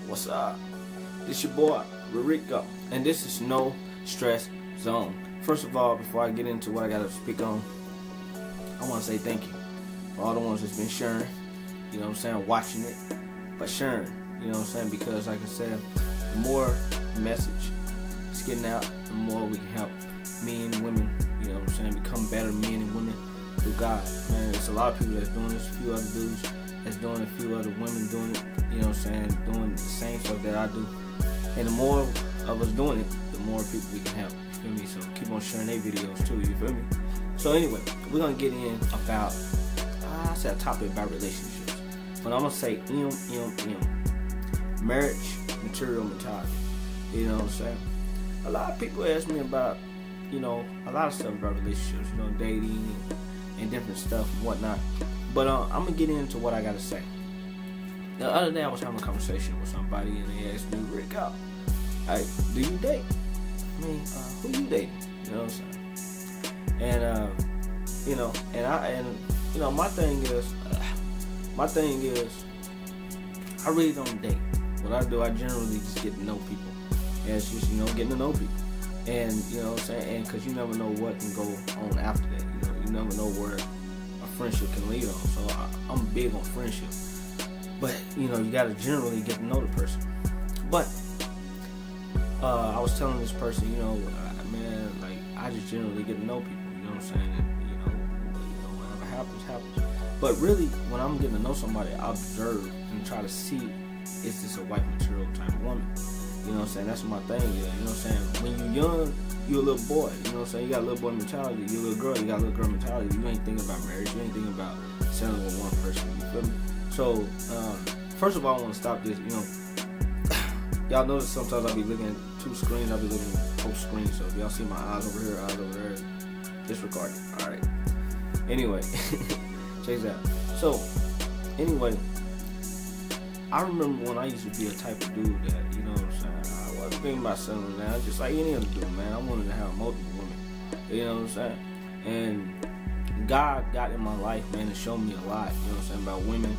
What's up? This your boy, Rico, and this is No Stress Zone. First of all, before I get into what I gotta speak on, I wanna say thank you for all the ones that's been sharing, you know what I'm saying, watching it, but sharing, you know what I'm saying, because like I said, the more the message is getting out, the more we can help men and women, you know what I'm saying, become better men and women through God. Man, there's a lot of people that's doing this, a few other dudes that's doing it, a few other women doing it, you know what I'm saying, doing the same stuff that I do. And the more of us doing it, the more people we can help. You feel me? So keep on sharing their videos too, you feel me? So anyway, we're gonna get in about I said a topic about relationships. But I'm gonna say marriage material mentality. You know what I'm saying? A lot of people ask me about, you know, a lot of stuff about relationships, you know, dating and different stuff and whatnot. But I'm gonna get into what I gotta say. The other day I was having a conversation with somebody and they asked me, Rick, hey, do you date? I mean, who you dating? You know what I'm saying? And you know, and you know, my thing is, I really don't date. What I do, I generally just get to know people. And it's just, you know, getting to know people. And you know what I'm saying? And because you never know what can go on after that. You know, you never know where a friendship can lead on. So I'm big on friendship. But, you know, you got to generally get to know the person. But I was telling this person, you know, man, like, I just generally get to know people, you know what I'm saying? And, you know, whatever happens. But really, when I'm getting to know somebody, I observe and try to see, is this a white material type of woman? You know what I'm saying? That's my thing, you know what I'm saying? When you're young, you're a little boy, you know what I'm saying? You got a little boy mentality. You're a little girl, you got a little girl mentality. You ain't thinking about marriage. You ain't thinking about settling with one person, you feel me? So, first of all, I want to stop this, you know, y'all notice sometimes I'll be looking at two screens, I'll be looking at both screens, so if y'all see my eyes over here, eyes over there, disregard it, alright. Anyway, check that out. So, anyway, I remember when I used to be a type of dude that, you know what I'm saying, I wasn't thinking about settling down, just like any other dude, man. I wanted to have multiple women, you know what I'm saying, and God got in my life, man, and showed me a lot, you know what I'm saying, about women,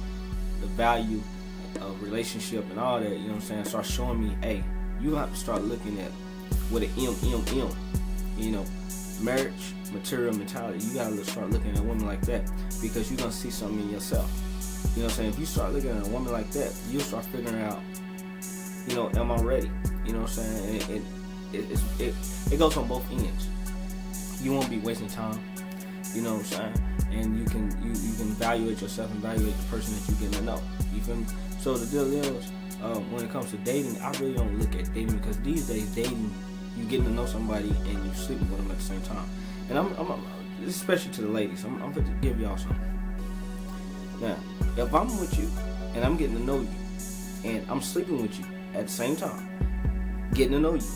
the value of relationship and all that, you know what I'm saying, start showing me, hey, you have to start looking at with an you know, marriage, material mentality. You gotta start looking at women like that because you're gonna see something in yourself. You know what I'm saying? If you start looking at a woman like that, you'll start figuring out, you know, am I ready? You know what I'm saying? It goes on both ends. You won't be wasting time, you know what I'm saying? And you can evaluate yourself and evaluate the person that you're getting to know. You feel me? So the deal is, when it comes to dating, I really don't look at dating because these days dating, you getting to know somebody and you sleeping with them at the same time. And I'm especially to the ladies, I'm going to give y'all something. Now, if I'm with you and I'm getting to know you and I'm sleeping with you at the same time, getting to know you,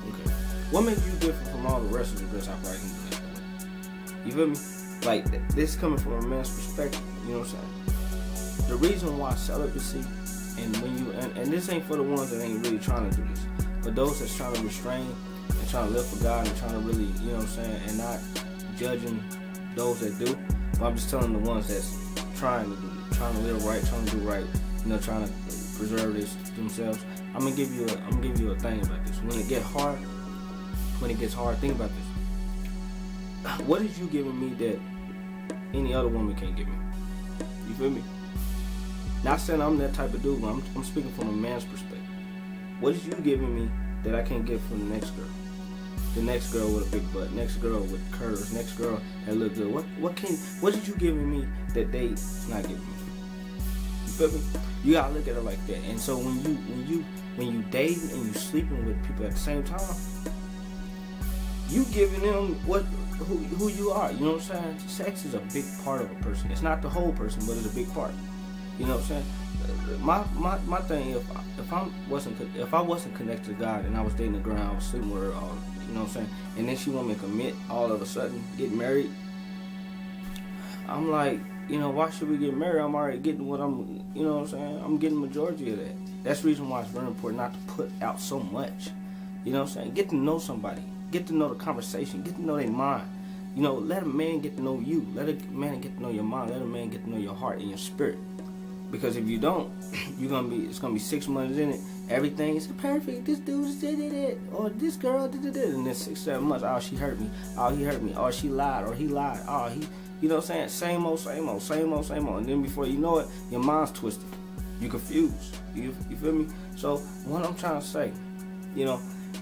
okay, what makes you different from all the rest of the girls I probably can do that with? You feel me? Like, this coming from a man's perspective, you know what I'm saying? The reason why celibacy, and when you, and this ain't for the ones that ain't really trying to do this, but those that's trying to restrain and trying to live for God and trying to really, you know what I'm saying, and not judging those that do, but I'm just telling the ones that's trying to do it, trying to live right, trying to do right, you know, trying to preserve this themselves. I'm gonna give you a thing about this. When it gets hard, think about this. What is you giving me that any other woman can't give me? You feel me? Not saying I'm that type of dude, but I'm speaking from a man's perspective. What is you giving me that I can't get from the next girl? The next girl with a big butt, next girl with curves, next girl that look good. What did you giving me that they not giving me? You feel me? You gotta look at it like that. And so when you dating and you sleeping with people at the same time, you giving them who you are. You know what I'm saying? Sex is a big part of a person. It's not the whole person, but it's a big part. You know what I'm saying? My thing, if I wasn't connected to God and I was dating a girl, I was sleeping with her, you know what I'm saying? And then she want me to commit all of a sudden, get married. I'm like, you know, why should we get married? I'm already getting what I'm, you know what I'm saying? I'm getting the majority of that. That's the reason why it's very important not to put out so much. You know what I'm saying? Get to know somebody. Get to know the conversation. Get to know their mind. let a man get to know you. Let a man get to know your mind. Let a man get to know your heart and your spirit. Because if you don't, it's gonna be 6 months in it. Everything is perfect. This dude did it, or this girl did it, and then 6, 7 months. Oh, she hurt me. Oh, he hurt me. Oh, she lied, or he lied. Oh, he, you know what I'm saying? Same old, same old, same old, same old. And then before you know it, your mind's twisted. You confused. You feel me? So what I'm trying to say,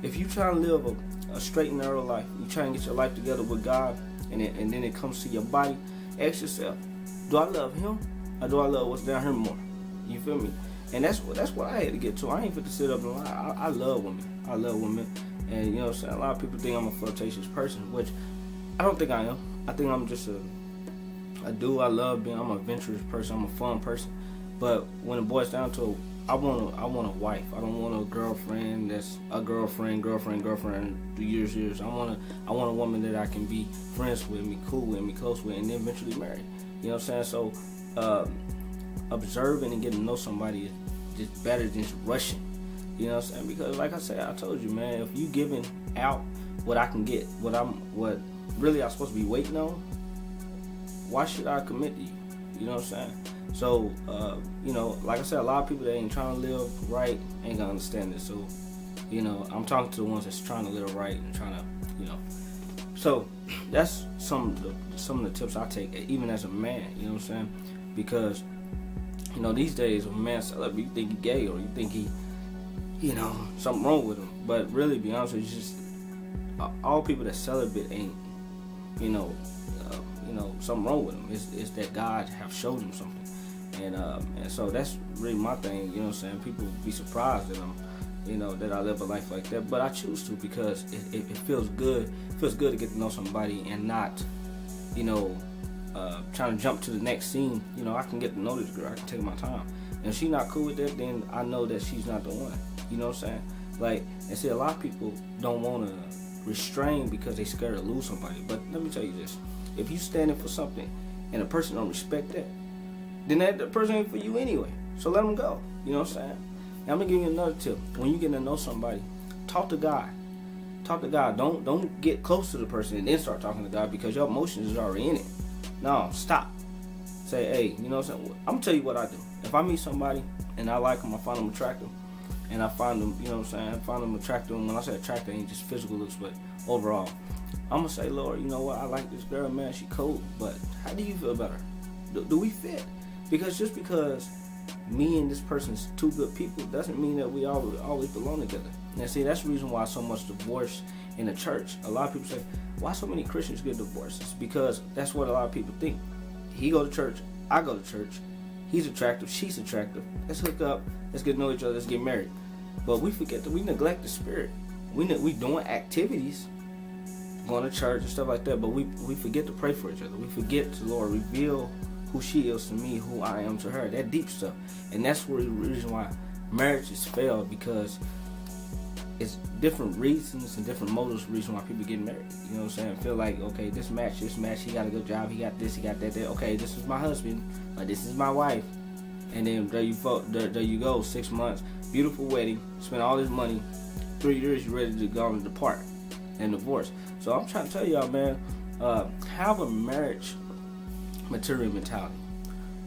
if you try to live a straight and narrow life, you try and get your life together with God, and then it comes to your body, ask yourself, do I love him? Or do I love what's down here more? You feel me? And that's what I had to get to. I ain't fit to sit up and lie. I love women. I love women. And you know what I'm saying? A lot of people think I'm a flirtatious person, which I don't think I am. I think I'm just a dude. I love being. I'm a adventurous person. I'm a fun person. But when it boils down to it, I want a wife. I don't want a girlfriend that's a girlfriend through years. I want a woman that I can be friends with, me cool with, me close with, and then eventually marry. You know what I'm saying? So observing and getting to know somebody is just better than just rushing. You know what I'm saying? Because like I said, I told you, man, if you giving out what I can get, what really I'm supposed to be waiting on, why should I commit to you? You know what I'm saying? So, like I said, a lot of people that ain't trying to live right ain't gonna understand this. So, I'm talking to the ones that's trying to live right and trying to, So, that's some of the tips I take, even as a man. You know what I'm saying? Because, these days, when a man celibate, you think he gay or you think he, something wrong with him. But really, to be honest with you, just all people that celibate ain't, something wrong with them. It's that God have showed them something. And so that's really my thing, you know what I'm saying? People be surprised that that I live a life like that. But I choose to because it feels good. It feels good to get to know somebody and not, trying to jump to the next scene. I can get to know this girl. I can take my time. And if she's not cool with that, then I know that she's not the one. You know what I'm saying? And see, a lot of people don't want to restrain because they scared to lose somebody. But let me tell you this. If you standing for something and a person don't respect that, then that person ain't for you anyway. So let them go. You know what I'm saying? And I'm going to give you another tip. When you get to know somebody, talk to God. Talk to God. Don't get close to the person and then start talking to God because your emotions is already in it. No, stop. Say, hey, you know what I'm saying? I'm going to tell you what I do. If I meet somebody and I like them, I find them attractive, and I find them, you know what I'm saying? I find them attractive. And when I say attractive, it ain't just physical looks, but overall. I'm going to say, Lord, you know what? I like this girl, man. She cool. But how do you feel about her? Do we fit? Because just because me and this person's two good people doesn't mean that we always belong together. And see, that's the reason why so much divorce in the church. A lot of people say, why so many Christians get divorced? It's because that's what a lot of people think. He go to church, I go to church. He's attractive, she's attractive. Let's hook up, let's get to know each other, let's get married. But we forget that we neglect the spirit. We doing activities, going to church and stuff like that, but we forget to pray for each other. We forget to, Lord, reveal who she is to me, who I am to her. That deep stuff. And that's the reason why marriages fail, because it's different reasons and different motives the reason why people get married. You know what I'm saying? Feel like, okay, this match, he got a good job, he got this, he got that. Okay, this is my husband, or this is my wife. And then there you go, 6 months, beautiful wedding, spend all this money, 3 years, you're ready to go and depart and divorce. So I'm trying to tell y'all, man, have a marriage material mentality,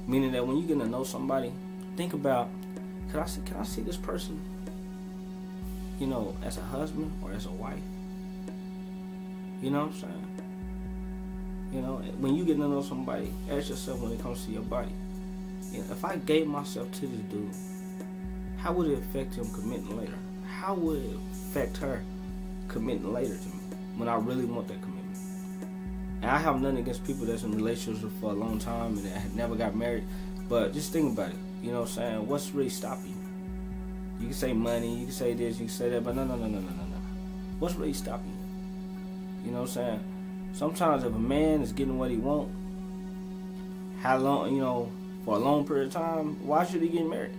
meaning that when you get to know somebody, think about, can I see this person, as a husband or as a wife? You know what I'm saying? When you get to know somebody, ask yourself when it comes to your body, if I gave myself to this dude, how would it affect him committing later? How would it affect her committing later to me when I really want that commitment? And I have nothing against people that's in relationships for a long time and that have never got married, but just think about it. You know what I'm saying? What's really stopping you? You can say money, you can say this, you can say that, but no. What's really stopping you? You know what I'm saying? Sometimes if a man is getting what he wants, how long, for a long period of time, why should he get married?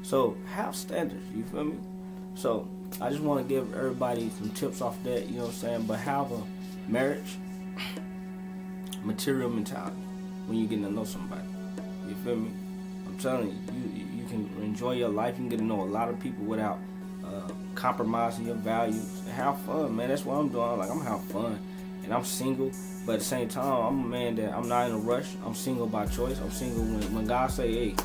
So have standards, you feel me? So I just want to give everybody some tips off that, you know what I'm saying? But have a marriage material mentality when you're getting to know somebody. You feel me? I'm telling you can enjoy your life. You can get to know a lot of people without compromising your values. And have fun, man. That's what I'm doing. I'm having fun. and I'm single, but at the same time, I'm a man that I'm not in a rush. I'm single by choice. I'm single when God say, hey,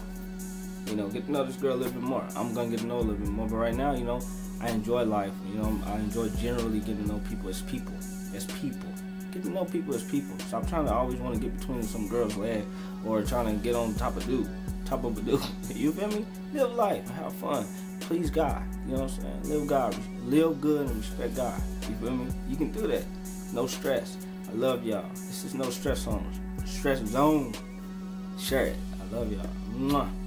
you know, get to know this girl a little bit more. I'm gonna get to know a little bit more. But right now, you know, I enjoy life. You know, I enjoy generally getting to know people as people. Get to know people as people. Stop trying to always want to get between some girl's leg or trying to get on top of a dude. You feel me? Live life, have fun. Please God. You know what I'm saying? Live God. Live good and respect God. You feel me? You can do that. No stress. I love y'all. This is No Stress Zone. Stress Zone. Share it. I love y'all. Mwah.